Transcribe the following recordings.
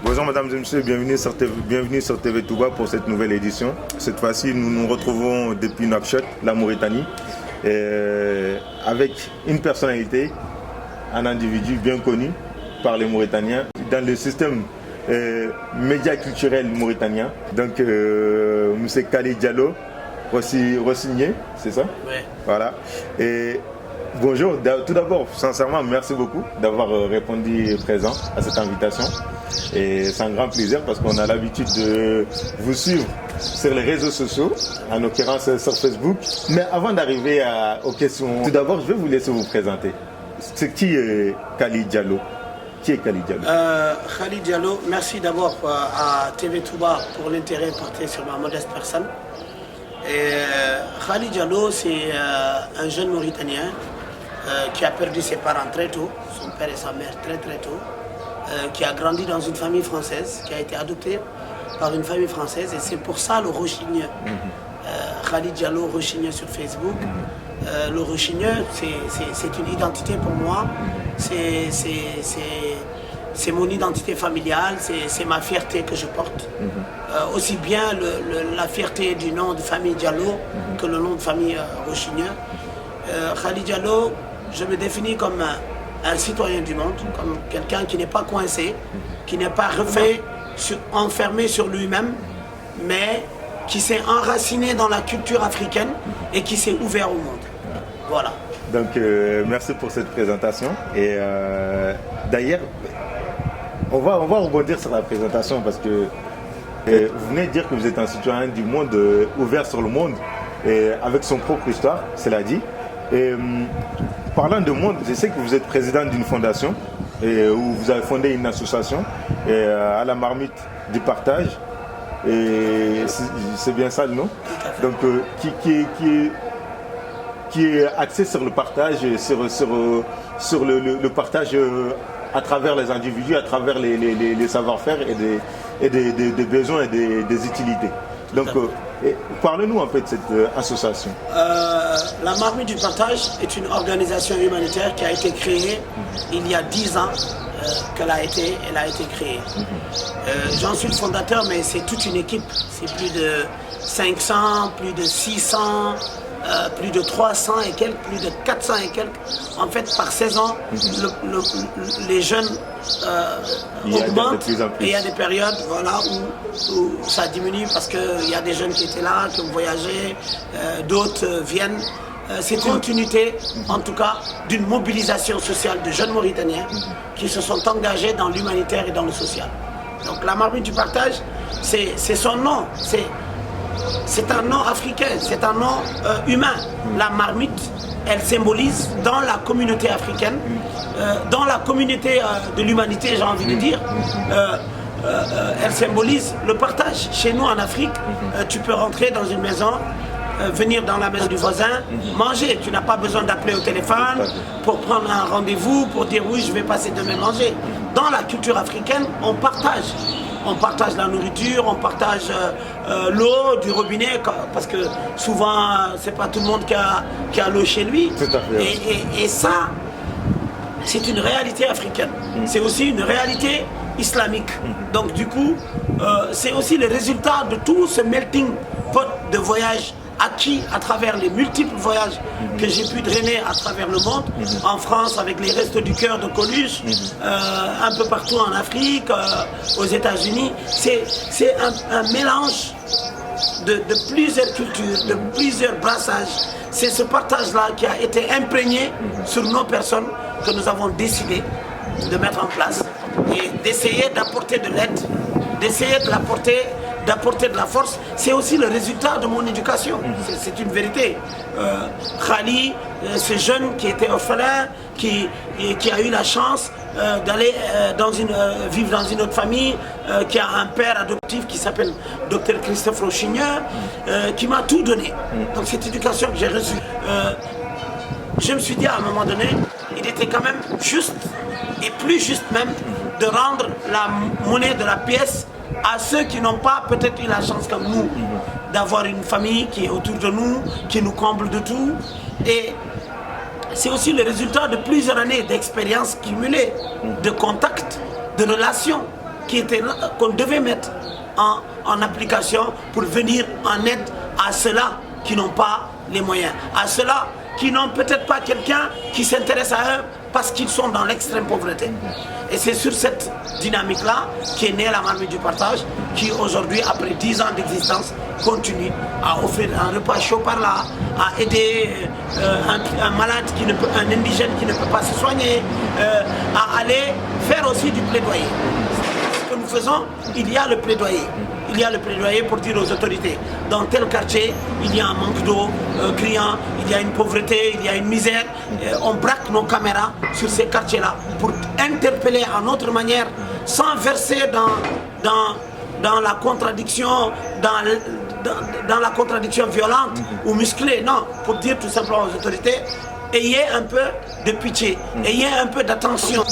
Bonjour mesdames et messieurs, bienvenue sur TV Touba pour cette nouvelle édition. Cette fois-ci, nous nous retrouvons depuis Nouakchott, la Mauritanie, avec une personnalité, un individu bien connu par les Mauritaniens dans le système média culturel mauritanien. Donc, M. Khalid Diallo, Rossigné, c'est ça? Oui. Voilà. Et bonjour, tout d'abord, sincèrement, merci beaucoup d'avoir répondu présent à cette invitation. Et c'est un grand plaisir parce qu'on a l'habitude de vous suivre sur les réseaux sociaux, en l'occurrence sur Facebook. Mais avant d'arriver aux questions, tout d'abord, je vais vous laisser vous présenter. C'est qui est Khalid Diallo? Qui est Khalid Diallo? Khalid Diallo, merci d'abord à TV Touba pour l'intérêt porté sur ma modeste personne. Khalid Diallo, c'est un jeune Mauritanien qui a perdu ses parents très tôt, son père et sa mère très tôt, qui a grandi dans une famille française, qui a été adopté par une famille française, et c'est pour ça le Rochigneux. Khalid Diallo, Rochigneux sur Facebook. Le Rochigneux, c'est une identité pour moi, c'est mon identité familiale, c'est ma fierté que je porte. Aussi bien la fierté du nom de famille Diallo que le nom de famille Rochigneux. Khalid Diallo, je me définis comme un citoyen du monde, comme quelqu'un qui n'est pas coincé, qui n'est pas enfermé sur lui-même, mais qui s'est enraciné dans la culture africaine et qui s'est ouvert au monde. Voilà. Donc, merci pour cette présentation. Et d'ailleurs, on va rebondir sur la présentation parce que vous venez de dire que vous êtes un citoyen du monde, ouvert sur le monde, et avec son propre histoire, cela dit. Et parlant de monde, je sais que vous êtes président d'une fondation où vous avez fondé une association à la marmite du partage. Et c'est bien ça le nom. Donc qui est axé sur le partage, sur le partage à travers les individus, à travers les savoir-faire et des besoins et des utilités. Donc, parlez-nous un peu de cette association. La Marmite du Partage est une organisation humanitaire qui a été créée il y a 10 ans elle a été créée. J'en suis le fondateur, mais c'est toute une équipe. C'est plus de 500, plus de 600, plus de 300 et quelques, plus de 400 et quelques. En fait, par saison, les jeunes augmentent et il y a des périodes où ça diminue parce qu'il y a des jeunes qui étaient là, qui ont voyagé, d'autres viennent. C'est une continuité, en tout cas, d'une mobilisation sociale de jeunes Mauritaniens qui se sont engagés dans l'humanitaire et dans le social. Donc la marmite du partage, c'est son nom. C'est un nom africain, c'est un nom humain. La marmite, elle symbolise dans la communauté africaine, dans la communauté de l'humanité, j'ai envie de dire, elle symbolise le partage. Chez nous en Afrique, tu peux rentrer dans une maison, venir dans la maison du voisin, manger. Tu n'as pas besoin d'appeler au téléphone pour prendre un rendez-vous, pour dire oui, je vais passer demain manger. Dans la culture africaine, on partage. On partage la nourriture, on partage l'eau du robinet, parce que souvent, c'est pas tout le monde qui a l'eau chez lui. Tout à fait. Et ça, c'est une réalité africaine. C'est aussi une réalité islamique. Donc du coup, c'est aussi le résultat de tout ce melting pot de voyages acquis à travers les multiples voyages que j'ai pu drainer à travers le monde, en France avec les Restos du Cœur de Coluche, un peu partout en Afrique, aux États-Unis. C'est un mélange de plusieurs cultures, de plusieurs brassages. C'est ce partage-là qui a été imprégné sur nos personnes que nous avons décidé de mettre en place et d'essayer d'apporter de l'aide, d'essayer de d'apporter de la force. C'est aussi le résultat de mon éducation, c'est une vérité. Khali, ce jeune qui était orphelin, qui a eu la chance d'aller vivre dans une autre famille qui a un père adoptif qui s'appelle Dr Christophe Rochigneur, qui m'a tout donné. Donc cette éducation que j'ai reçue, je me suis dit à un moment donné, il était quand même juste, et plus juste même, de rendre la monnaie de la pièce à ceux qui n'ont pas peut-être eu la chance comme nous d'avoir une famille qui est autour de nous, qui nous comble de tout. Et c'est aussi le résultat de plusieurs années d'expérience cumulée, de contacts, de relations qu'on devait mettre en application pour venir en aide à ceux-là qui n'ont pas les moyens, à ceux-là qui n'ont peut-être pas quelqu'un qui s'intéresse à eux parce qu'ils sont dans l'extrême pauvreté. Et c'est sur cette dynamique-là qu'est née la Marmite du Partage, qui aujourd'hui, après 10 ans d'existence, continue à offrir un repas chaud par là, à aider un malade, un indigène qui ne peut pas se soigner, à aller faire aussi du plaidoyer. Ce que nous faisons, il y a le plaidoyer. Il y a le plaidoyer pour dire aux autorités, dans tel quartier, il y a un manque d'eau criant, il y a une pauvreté, il y a une misère. On braque nos caméras sur ces quartiers-là pour interpeller à notre manière, sans verser dans la contradiction, dans la contradiction violente ou musclée. Non, pour dire tout simplement aux autorités, ayez un peu de pitié, ayez un peu d'attention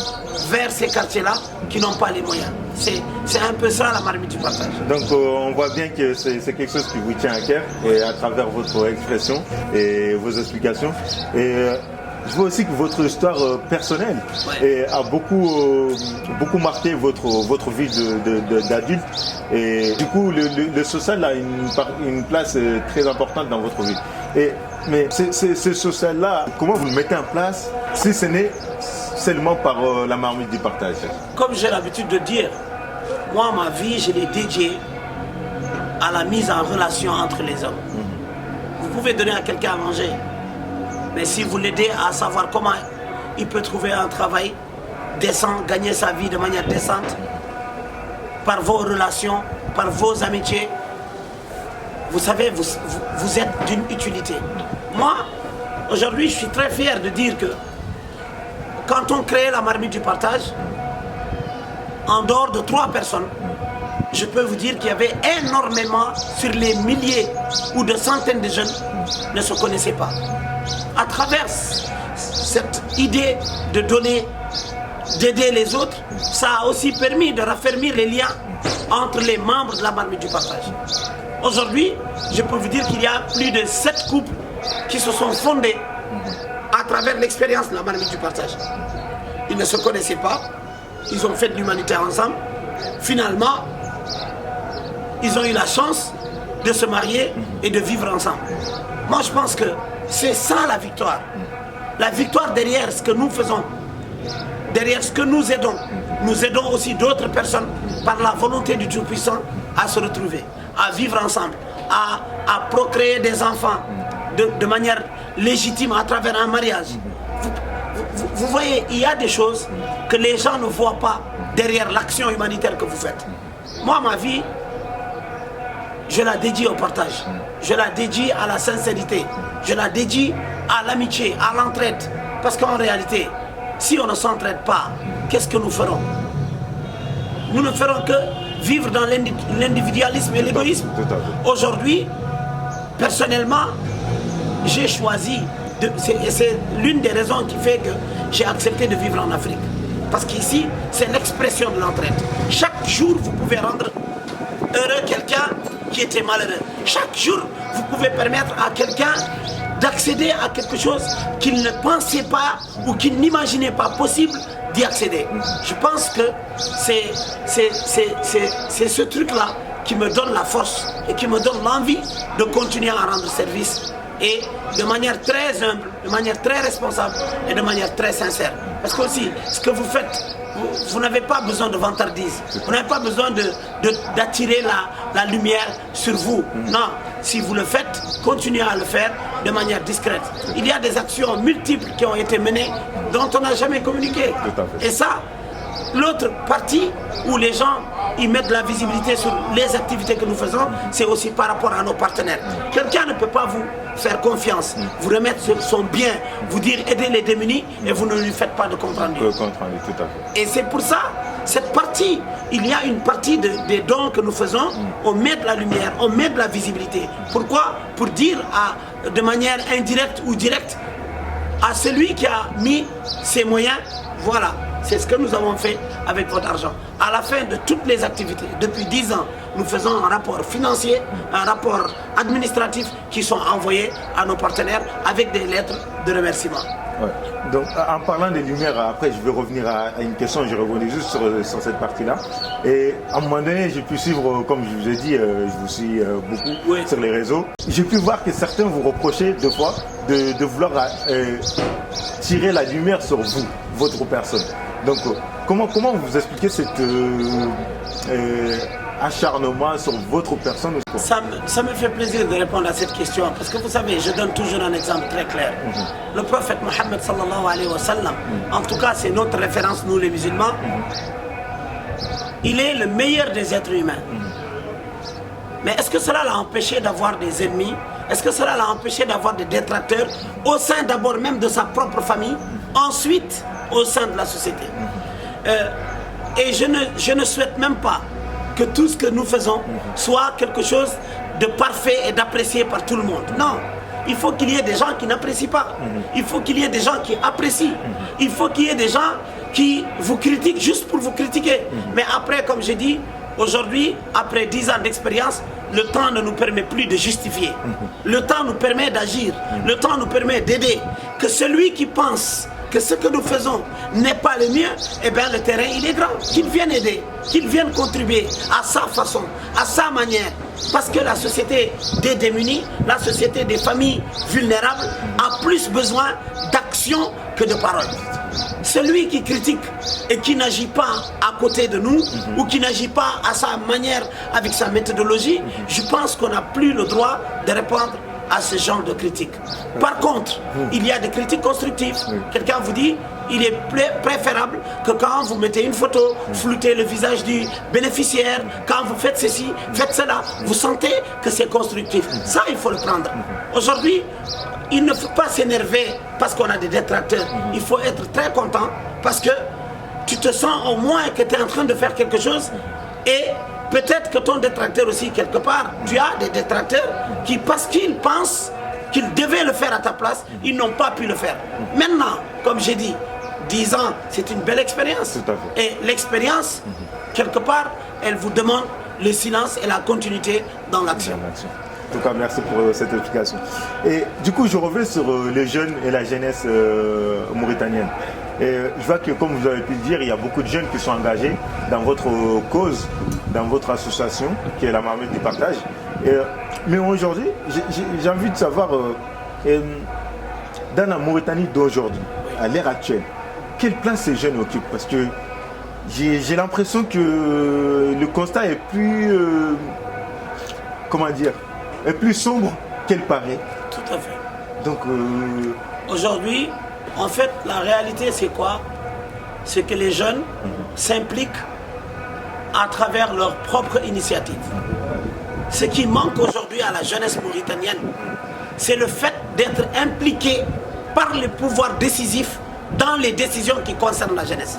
vers ces quartiers-là qui n'ont pas les moyens. C'est un peu ça la Marmite du Partage. Donc on voit bien que c'est quelque chose qui vous tient à cœur, et à travers votre expression et vos explications. Et je vois aussi que votre histoire personnelle a beaucoup marqué votre vie d'adulte. Et du coup, le social a une place très importante dans votre vie. Mais ce social-là, comment vous le mettez en place si ce n'est seulement par la Marmite du Partage? Comme j'ai l'habitude de dire, moi, ma vie, je l'ai dédiée à la mise en relation entre les hommes. Vous pouvez donner à quelqu'un à manger, mais si vous l'aidez à savoir comment il peut trouver un travail décent, gagner sa vie de manière décente, par vos relations, par vos amitiés, vous savez, vous êtes d'une utilité. Moi, aujourd'hui, je suis très fier de dire que quand on crée la Marmite du Partage, en dehors de 3 personnes, je peux vous dire qu'il y avait énormément, sur les milliers ou de centaines de jeunes, ne se connaissaient pas. À travers cette idée de donner, d'aider les autres, ça a aussi permis de raffermir les liens entre les membres de la Marmite du Partage. Aujourd'hui, je peux vous dire qu'il y a plus de 7 couples qui se sont fondés à travers l'expérience de la Marmite du Partage. Ils ne se connaissaient pas, ils ont fait de l'humanitaire ensemble. Finalement, ils ont eu la chance de se marier et de vivre ensemble. Moi, je pense que c'est ça la victoire. La victoire derrière ce que nous faisons, derrière ce que nous aidons aussi d'autres personnes par la volonté du Tout-Puissant à se retrouver, à vivre ensemble, à procréer des enfants de manière légitime à travers un mariage. Vous voyez, il y a des choses que les gens ne voient pas derrière l'action humanitaire que vous faites. Moi, ma vie, je la dédie au partage. Je la dédie à la sincérité. Je la dédie à l'amitié, à l'entraide. Parce qu'en réalité, si on ne s'entraide pas, qu'est-ce que nous ferons? Nous ne ferons que vivre dans l'individualisme et l'égoïsme. Aujourd'hui, personnellement, j'ai choisi, et c'est l'une des raisons qui fait que j'ai accepté de vivre en Afrique. Parce qu'ici, c'est l'expression de l'entraide. Chaque jour, vous pouvez rendre heureux quelqu'un qui était malheureux. Chaque jour, vous pouvez permettre à quelqu'un d'accéder à quelque chose qu'il ne pensait pas ou qu'il n'imaginait pas possible d'y accéder. Je pense que c'est ce truc-là qui me donne la force et qui me donne l'envie de continuer à rendre service, et de manière très humble, de manière très responsable et de manière très sincère. Parce que aussi, ce que vous faites, vous n'avez pas besoin de vantardise, vous n'avez pas besoin d'attirer la lumière sur vous. Non, si vous le faites, continuez à le faire de manière discrète. Il y a des actions multiples qui ont été menées dont on n'a jamais communiqué. Et ça, l'autre partie où les gens ils mettent de la visibilité sur les activités que nous faisons, c'est aussi par rapport à nos partenaires. Quelqu'un ne peut pas vous faire confiance, vous remettre sur son bien, vous dire aider les démunis et vous ne lui faites pas de compte rendu. Tout à fait. Et c'est pour ça, cette partie, il y a une partie des dons que nous faisons, on met de la lumière, on met de la visibilité. Pourquoi? Pour dire de manière indirecte ou directe à celui qui a mis ses moyens, voilà, c'est ce que nous avons fait avec votre argent. À la fin de toutes les activités, depuis 10 ans, nous faisons un rapport financier, un rapport administratif qui sont envoyés à nos partenaires avec des lettres de remerciement. Ouais. Donc en parlant des lumières, après je vais revenir à une question, je revenais juste sur cette partie-là. Et à un moment donné, j'ai pu suivre, comme je vous ai dit, je vous suis beaucoup sur les réseaux. J'ai pu voir que certains vous reprochaient deux fois de vouloir tirer la lumière sur vous, votre personne. Donc comment vous expliquez cet acharnement sur votre personne? Ça me fait plaisir de répondre à cette question parce que vous savez, je donne toujours un exemple très clair. Le prophète Mohammed sallallahu alayhi wa sallam, en tout cas c'est notre référence nous les musulmans, il est le meilleur des êtres humains. Mais est-ce que cela l'a empêché d'avoir des ennemis? Est-ce que cela l'a empêché d'avoir des détracteurs au sein d'abord même de sa propre famille, ensuite au sein de la société? Et je ne souhaite même pas que tout ce que nous faisons soit quelque chose de parfait et d'apprécié par tout le monde. Non, il faut qu'il y ait des gens qui n'apprécient pas. Il faut qu'il y ait des gens qui apprécient. Il faut qu'il y ait des gens qui vous critiquent juste pour vous critiquer. Mais après, comme je dis, aujourd'hui, après 10 ans d'expérience, le temps ne nous permet plus de justifier. Le temps nous permet d'agir. Le temps nous permet d'aider. Que celui qui pense que ce que nous faisons n'est pas le mieux, eh bien le terrain il est grand. Qu'il vienne aider, qu'il vienne contribuer à sa façon, à sa manière. Parce que la société des démunis, la société des familles vulnérables a plus besoin d'action que de paroles. Celui qui critique et qui n'agit pas à côté de nous ou qui n'agit pas à sa manière, avec sa méthodologie, je pense qu'on n'a plus le droit de répondre à ce genre de critiques. Par contre, il y a des critiques constructives. Quelqu'un vous dit, il est préférable que quand vous mettez une photo, floutez le visage du bénéficiaire, quand vous faites ceci, faites cela, vous sentez que c'est constructif. Ça, il faut le prendre. Aujourd'hui, il ne faut pas s'énerver parce qu'on a des détracteurs. Il faut être très content parce que tu te sens au moins que tu es en train de faire quelque chose et peut-être que ton détracteur aussi, quelque part, tu as des détracteurs qui, parce qu'ils pensent qu'ils devaient le faire à ta place, ils n'ont pas pu le faire. Maintenant, comme j'ai dit, 10 ans, c'est une belle expérience. Et l'expérience, quelque part, elle vous demande le silence et la continuité dans l'action. En tout cas, merci pour cette explication. Et du coup, je reviens sur les jeunes et la jeunesse mauritanienne. Et je vois que, comme vous avez pu le dire, il y a beaucoup de jeunes qui sont engagés dans votre cause, dans votre association, qui est la Marmite du Partage. Mais aujourd'hui, j'ai envie de savoir, dans la Mauritanie d'aujourd'hui, à l'ère actuelle, quelle place ces jeunes occupent? Parce que j'ai l'impression que le constat est plus, comment dire, est plus sombre qu'elle paraît. Tout à fait. Donc, aujourd'hui, en fait, la réalité, c'est quoi? C'est que les jeunes s'impliquent à travers leur propre initiative. Ce qui manque aujourd'hui à la jeunesse mauritanienne, c'est le fait d'être impliqué par les pouvoirs décisifs dans les décisions qui concernent la jeunesse.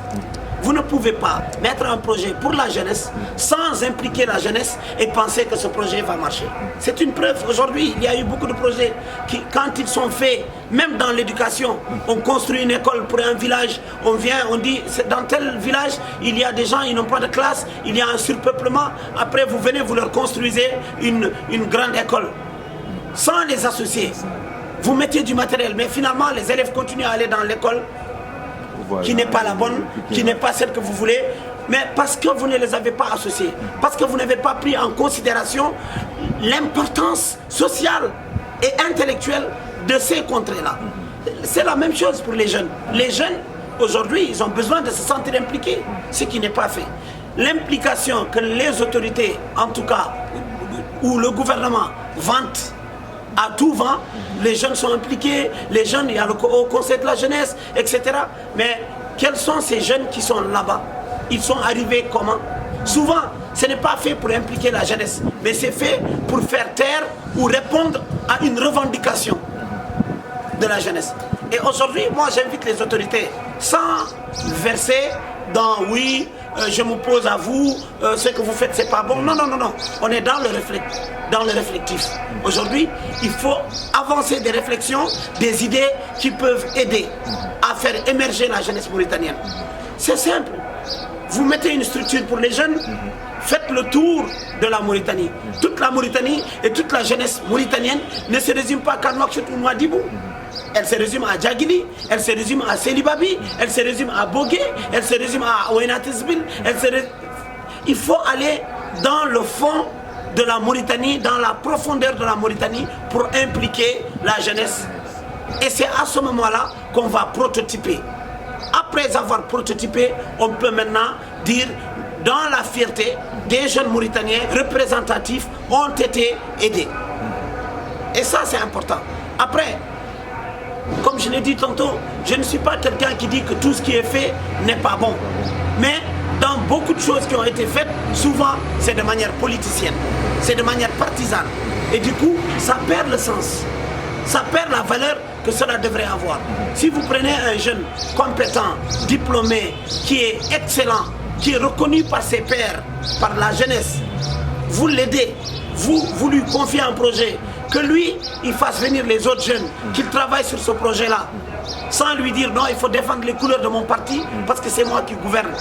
Vous ne pouvez pas mettre un projet pour la jeunesse sans impliquer la jeunesse et penser que ce projet va marcher. C'est une preuve. Aujourd'hui, il y a eu beaucoup de projets qui, quand ils sont faits, même dans l'éducation, on construit une école pour un village, on vient, on dit, dans tel village, il y a des gens, ils n'ont pas de classe, il y a un surpeuplement. Après, vous venez, vous leur construisez une grande école. Sans les associer, vous mettez du matériel, mais finalement, les élèves continuent à aller dans l'école qui n'est pas la bonne, qui n'est pas celle que vous voulez, mais parce que vous ne les avez pas associés, parce que vous n'avez pas pris en considération l'importance sociale et intellectuelle de ces contrées-là. C'est la même chose pour les jeunes. Les jeunes, aujourd'hui, ils ont besoin de se sentir impliqués, ce qui n'est pas fait. L'implication que les autorités, en tout cas, ou le gouvernement, vantent à tout vent, les jeunes sont impliqués, les jeunes, il y a le conseil de la jeunesse, etc. Mais quels sont ces jeunes qui sont là-bas? Ils sont arrivés comment? Souvent, ce n'est pas fait pour impliquer la jeunesse, mais c'est fait pour faire taire ou répondre à une revendication de la jeunesse. Et aujourd'hui, moi j'invite les autorités, sans verser dans oui, je m'oppose à vous, ce que vous faites c'est pas bon. Non, non, non, non. On est dans le réflectif. Aujourd'hui, il faut avancer des réflexions, des idées qui peuvent aider à faire émerger la jeunesse mauritanienne. C'est simple. Vous mettez une structure pour les jeunes, faites le tour de la Mauritanie. Toute la Mauritanie et toute la jeunesse mauritanienne ne se résume pas qu'à Nouakchott ou Nouadhibou. Elle se résume à Djagili, elle se résume à Selibabi, elle se résume à Bogué, elle se résume à Ouenatisbil. Il faut aller dans le fond de la Mauritanie, dans la profondeur de la Mauritanie pour impliquer la jeunesse. Et c'est à ce moment-là qu'on va prototyper. Après avoir prototypé, on peut maintenant dire dans la fierté des jeunes Mauritaniens représentatifs ont été aidés. Et ça c'est important. Après, comme je l'ai dit tantôt, je ne suis pas quelqu'un qui dit que tout ce qui est fait n'est pas bon. Mais dans beaucoup de choses qui ont été faites, souvent c'est de manière politicienne, c'est de manière partisane. Et du coup, ça perd le sens, ça perd la valeur que cela devrait avoir. Si vous prenez un jeune compétent, diplômé, qui est excellent, qui est reconnu par ses pairs, par la jeunesse, vous l'aidez, vous lui confiez un projet, que lui, il fasse venir les autres jeunes, qu'il travaille sur ce projet-là, sans lui dire non, il faut défendre les couleurs de mon parti parce que c'est moi qui gouverne.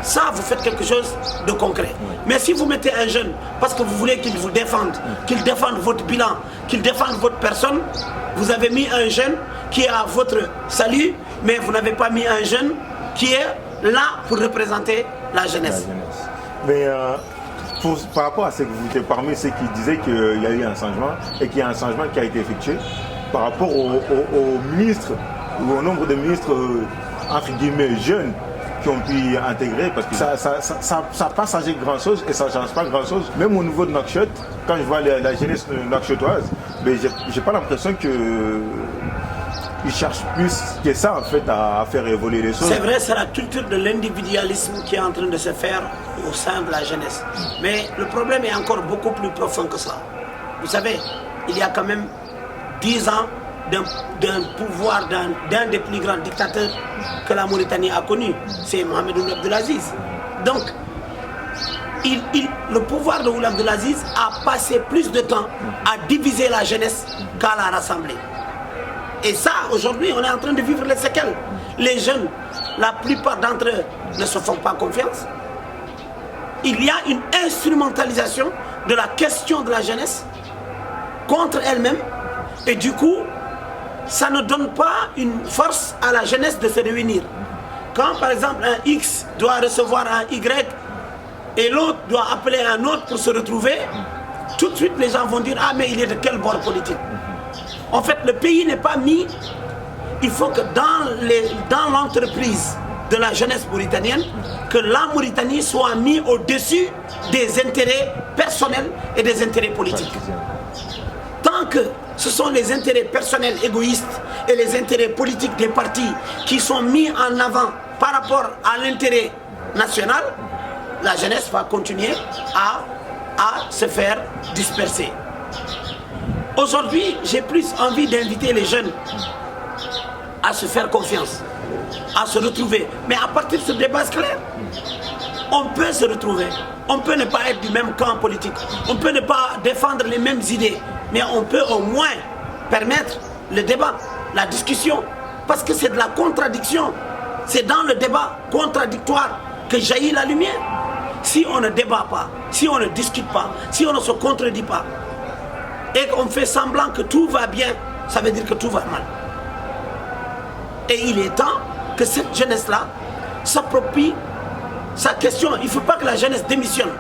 Ça, vous faites quelque chose de concret. Mais si vous mettez un jeune parce que vous voulez qu'il vous défende, qu'il défende votre bilan, qu'il défende votre personne, vous avez mis un jeune qui est à votre salut, mais vous n'avez pas mis un jeune qui est là pour représenter la jeunesse. Mais par rapport à ce que vous étiez parmi ceux qui disaient qu'il y a eu un changement et qu'il y a un changement qui a été effectué par rapport aux ministres ou au nombre de ministres entre guillemets jeunes qui ont pu intégrer, parce que ça n'a pas changé grand chose et ça ne change pas grand chose. Même au niveau de Nouakchott, quand je vois la jeunesse nouakchottoise, j'ai pas l'impression qu'ils cherchent plus que ça en fait à faire évoluer les choses. C'est vrai, c'est la culture de l'individualisme qui est en train de se faire au sein de la jeunesse. Mais le problème est encore beaucoup plus profond que ça. Vous savez, il y a quand même 10 ans d'un pouvoir d'un des plus grands dictateurs que la Mauritanie a connu, c'est Mohamed Ould Abdelaziz. Donc, le pouvoir de Ould Abdelaziz a passé plus de temps à diviser la jeunesse qu'à la rassembler. Et ça, aujourd'hui, on est en train de vivre les séquelles. Les jeunes, la plupart d'entre eux ne se font pas confiance. Il y a une instrumentalisation de la question de la jeunesse contre elle-même. Et du coup, ça ne donne pas une force à la jeunesse de se réunir. Quand par exemple un X doit recevoir un Y et l'autre doit appeler un autre pour se retrouver, tout de suite les gens vont dire « Ah mais il est de quel bord politique ?» En fait, le pays n'est pas mis. Il faut que dans l'entreprise de la jeunesse mauritanienne, que la Mauritanie soit mise au-dessus des intérêts personnels et des intérêts politiques. Tant que ce sont les intérêts personnels égoïstes et les intérêts politiques des partis qui sont mis en avant par rapport à l'intérêt national, la jeunesse va continuer à se faire disperser. Aujourd'hui, j'ai plus envie d'inviter les jeunes à se faire confiance, à se retrouver. Mais à partir de ce débat scolaire, on peut se retrouver. On peut ne pas être du même camp politique. On peut ne pas défendre les mêmes idées. Mais on peut au moins permettre le débat, la discussion. Parce que c'est de la contradiction. C'est dans le débat contradictoire que jaillit la lumière. Si on ne débat pas, si on ne discute pas, si on ne se contredit pas, et qu'on fait semblant que tout va bien, ça veut dire que tout va mal. Et il est temps que cette jeunesse-là s'approprie sa question. Il ne faut pas que la jeunesse démissionne.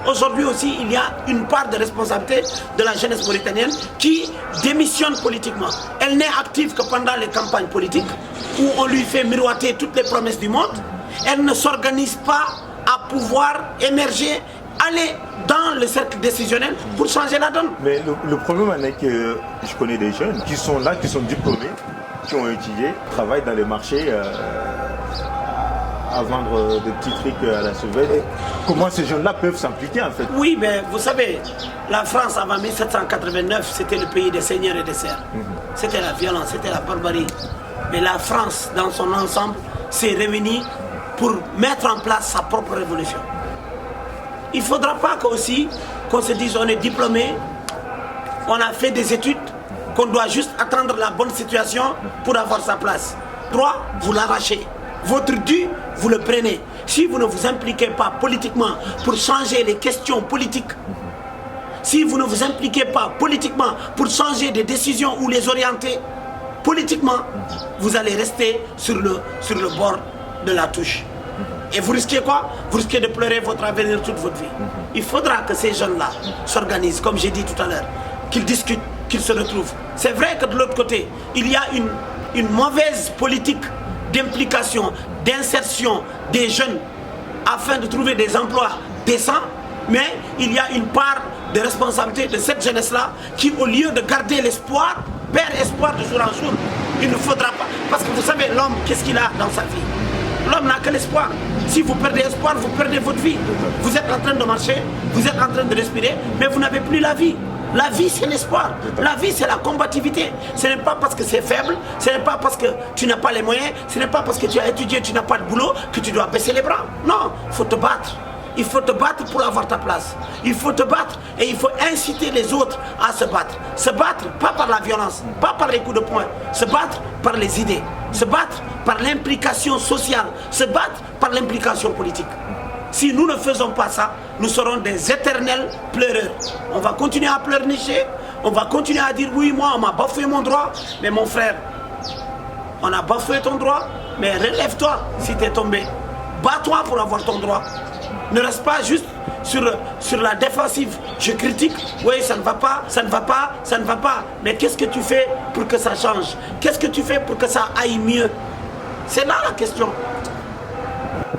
Aujourd'hui aussi, il y a une part de responsabilité de la jeunesse mauritanienne qui démissionne politiquement. Elle n'est active que pendant les campagnes politiques où on lui fait miroiter toutes les promesses du monde. Elle ne s'organise pas à pouvoir émerger, aller dans le cercle décisionnel pour changer la donne. Mais le problème est que je connais des jeunes qui sont là, qui sont diplômés, qui ont étudié, travaillent dans les marchés à vendre des petits trucs à la sauvette. Comment ces jeunes-là peuvent s'impliquer en fait? Oui, mais vous savez, la France avant 1789, c'était le pays des seigneurs et des serfs. C'était la violence, c'était la barbarie. Mais la France, dans son ensemble, s'est réunie pour mettre en place sa propre révolution. Il ne faudra pas qu'on se dise on est diplômé, on a fait des études, qu'on doit juste attendre la bonne situation pour avoir sa place. Droit, vous l'arrachez. Votre dû, vous le prenez. Si vous ne vous impliquez pas politiquement pour changer les questions politiques, si vous ne vous impliquez pas politiquement pour changer des décisions ou les orienter politiquement, vous allez rester sur le bord de la touche. Et vous risquez quoi? Vous risquez de pleurer votre avenir toute votre vie. Il faudra que ces jeunes-là s'organisent, comme j'ai dit tout à l'heure, qu'ils discutent, qu'ils se retrouvent. C'est vrai que de l'autre côté, il y a une mauvaise politique d'implication, d'insertion des jeunes afin de trouver des emplois décents, mais il y a une part de responsabilité de cette jeunesse-là qui, au lieu de garder l'espoir, perd espoir de jour en jour. Il ne faudra pas. Parce que vous savez, l'homme, qu'est-ce qu'il a dans sa vie? L'homme n'a que l'espoir. Si vous perdez espoir, vous perdez votre vie. Vous êtes en train de marcher, vous êtes en train de respirer, mais vous n'avez plus la vie. La vie, c'est l'espoir. La vie, c'est la combativité. Ce n'est pas parce que c'est faible, ce n'est pas parce que tu n'as pas les moyens, ce n'est pas parce que tu as étudié, tu n'as pas de boulot, que tu dois baisser les bras. Non, il faut te battre. Il faut te battre pour avoir ta place. Il faut te battre et il faut inciter les autres à se battre. Se battre, pas par la violence, pas par les coups de poing. Se battre par les idées. Se battre par l'implication sociale. Se battre par l'implication politique. Si nous ne faisons pas ça, nous serons des éternels pleureurs. On va continuer à pleurnicher, on va continuer à dire oui, moi on m'a bafoué mon droit, mais mon frère, on a bafoué ton droit, mais relève-toi si tu es tombé. Bats-toi pour avoir ton droit. Ne reste pas juste sur la défensive. Je critique, oui ça ne va pas, ça ne va pas, ça ne va pas. Mais qu'est-ce que tu fais pour que ça change? Qu'est-ce que tu fais pour que ça aille mieux? C'est là la question.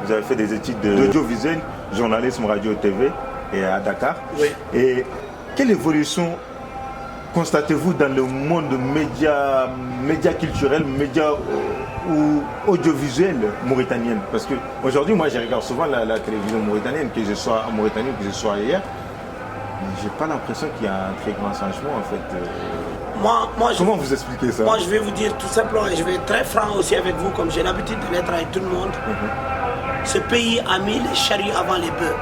Vous avez fait des études d'audiovisuel, journalisme, radio, TV et à Dakar. Oui. Et quelle évolution constatez-vous dans le monde média culturel, média ou audiovisuel mauritanien? Parce qu'aujourd'hui, moi, je regarde souvent la télévision mauritanienne, que je sois en Mauritanie ou que je sois ailleurs. Je n'ai pas l'impression qu'il y a un très grand changement, en fait. Comment vous expliquez ça? Moi, je vais vous dire tout simplement, et je vais être très franc aussi avec vous, comme j'ai l'habitude de l'être avec tout le monde. Ce pays a mis les charrues avant les bœufs.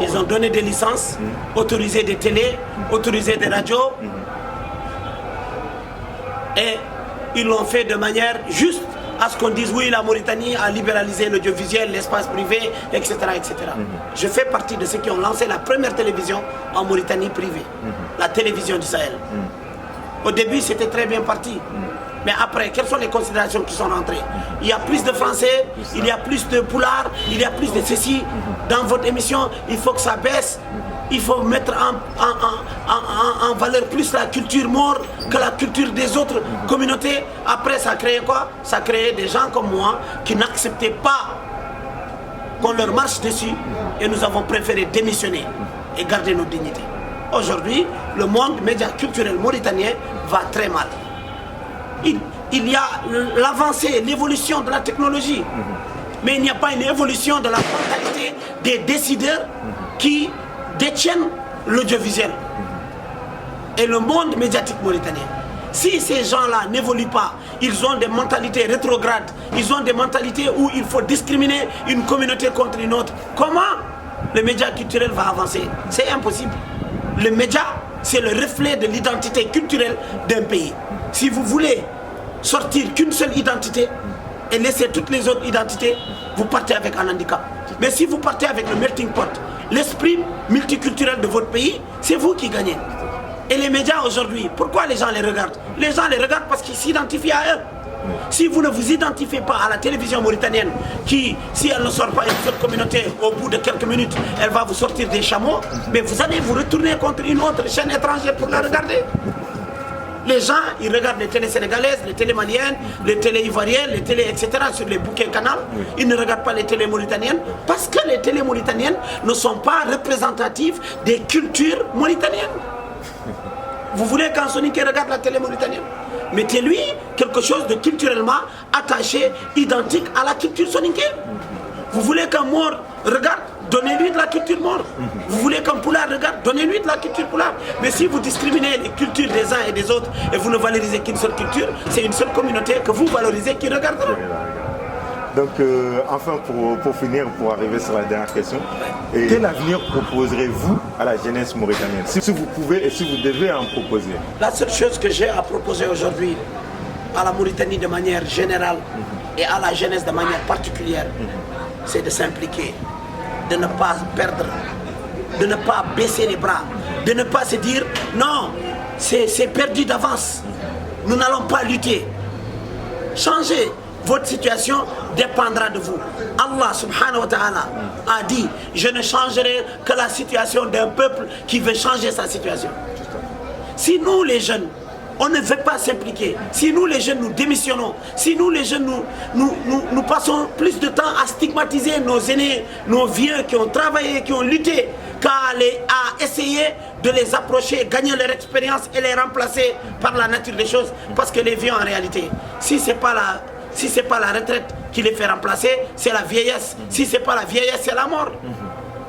Ils ont donné des licences, autorisé des télés, autorisé des radios. Et ils l'ont fait de manière juste à ce qu'on dise oui, la Mauritanie a libéralisé l'audiovisuel, l'espace privé, etc. etc. Je fais partie de ceux qui ont lancé la première télévision en Mauritanie privée, la télévision du Sahel. Au début, c'était très bien parti. Mais après, quelles sont les considérations qui sont rentrées? Il y a plus de français, il y a plus de poulard, il y a plus de ceci. Dans votre émission, il faut que ça baisse. Il faut mettre en valeur plus la culture maure que la culture des autres communautés. Après, ça a créé quoi? Ça a créé des gens comme moi qui n'acceptaient pas qu'on leur marche dessus et nous avons préféré démissionner et garder notre dignité. Aujourd'hui, le monde média culturel mauritanien va très mal. Il y a l'avancée, l'évolution de la technologie, mais il n'y a pas une évolution de la mentalité des décideurs qui détiennent l'audiovisuel et le monde médiatique mauritanien. Si ces gens-là n'évoluent pas, ils ont des mentalités rétrogrades, ils ont des mentalités où il faut discriminer une communauté contre une autre. Comment le média culturel va avancer? C'est impossible. Le média, c'est le reflet de l'identité culturelle d'un pays. Si vous voulez sortir qu'une seule identité et laisser toutes les autres identités, vous partez avec un handicap. Mais si vous partez avec le melting pot, l'esprit multiculturel de votre pays, c'est vous qui gagnez. Et les médias aujourd'hui, pourquoi les gens les regardent? Les gens les regardent parce qu'ils s'identifient à eux. Si vous ne vous identifiez pas à la télévision mauritanienne, qui, si elle ne sort pas une seule communauté, au bout de quelques minutes, elle va vous sortir des chameaux, mais vous allez vous retourner contre une autre chaîne étrangère pour la regarder. Les gens, ils regardent les télés sénégalaises, les télés maliennes, les télés ivoiriennes, les télés, etc. sur les bouquets canals. Ils ne regardent pas les télés mauritaniennes parce que les télés mauritaniennes ne sont pas représentatives des cultures mauritaniennes. Vous voulez qu'un Sonique regarde la télé mauritanienne? mettez-lui quelque chose de culturellement attaché, identique à la culture soninké. Vous voulez qu'un Maure regarde, donnez-lui de la culture Maure. Vous voulez qu'un Pulaar regarde, donnez-lui de la culture Pulaar. Mais si vous discriminez les cultures des uns et des autres et vous ne valorisez qu'une seule culture, c'est une seule communauté que vous valorisez qui regardera. Donc, enfin, pour finir, pour arriver sur la dernière question, quel avenir proposerez-vous à la jeunesse mauritanienne, si vous pouvez et si vous devez en proposer? La seule chose que j'ai à proposer aujourd'hui à la Mauritanie de manière générale et à la jeunesse de manière particulière, c'est de s'impliquer, de ne pas perdre, de ne pas baisser les bras, de ne pas se dire non, c'est perdu d'avance, nous n'allons pas lutter. Changer votre situation dépendra de vous. Allah subhanahu wa ta'ala a dit, je ne changerai que la situation d'un peuple qui veut changer sa situation. Si nous les jeunes, on ne veut pas s'impliquer, si nous les jeunes nous démissionnons, si nous les jeunes nous passons plus de temps à stigmatiser nos aînés, nos vieux qui ont travaillé, qui ont lutté, qu'à essayer de les approcher, gagner leur expérience et les remplacer par la nature des choses, parce que les vieux en réalité, si ce n'est pas la retraite qui les fait remplacer, c'est la vieillesse. Si ce n'est pas la vieillesse, c'est la mort.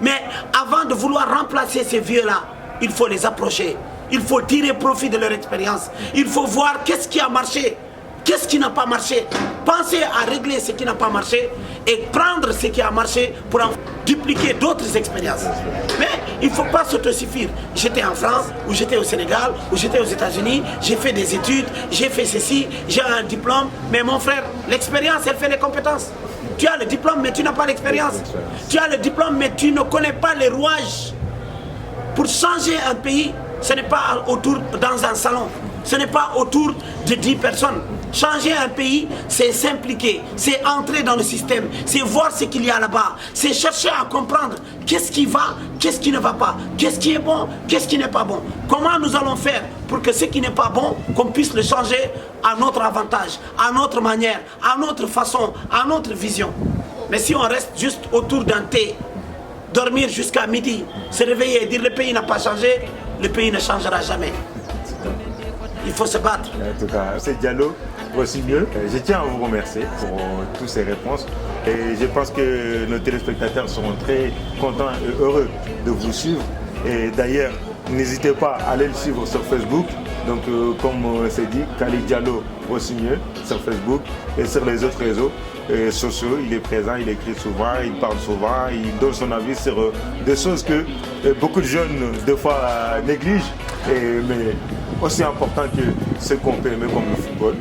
Mais avant de vouloir remplacer ces vieux-là, il faut les approcher. Il faut tirer profit de leur expérience. Il faut voir qu'est-ce qui a marché, qu'est-ce qui n'a pas marché. Penser à régler ce qui n'a pas marché et prendre ce qui a marché pour en dupliquer d'autres expériences. Mais il ne faut pas s'autosuffire. J'étais en France, ou j'étais au Sénégal, ou j'étais aux États-Unis, j'ai fait des études, j'ai fait ceci, j'ai un diplôme. Mais mon frère, l'expérience, elle fait les compétences. Tu as le diplôme, mais tu n'as pas l'expérience. Tu as le diplôme, mais tu ne connais pas les rouages. Pour changer un pays, ce n'est pas autour dans un salon, ce n'est pas autour de 10 personnes. Changer un pays, c'est s'impliquer, c'est entrer dans le système, c'est voir ce qu'il y a là-bas, c'est chercher à comprendre qu'est-ce qui va, qu'est-ce qui ne va pas, qu'est-ce qui est bon, qu'est-ce qui n'est pas bon. Comment nous allons faire pour que ce qui n'est pas bon, qu'on puisse le changer à notre avantage, à notre manière, à notre façon, à notre vision. Mais si on reste juste autour d'un thé, dormir jusqu'à midi, se réveiller et dire le pays n'a pas changé, le pays ne changera jamais. Il faut se battre. En tout cas, c'est Diallo, aussi mieux. Je tiens à vous remercier pour toutes ces réponses. Et je pense que nos téléspectateurs seront très contents et heureux de vous suivre. Et d'ailleurs, n'hésitez pas à aller le suivre sur Facebook. Donc, comme c'est dit, Khalid Diallo, aussi mieux, sur Facebook et sur les autres réseaux sociaux. Il est présent, il écrit souvent, il parle souvent, il donne son avis sur des choses que beaucoup de jeunes, des fois, négligent. Mais aussi important que ce qu'on peut aimer comme le football.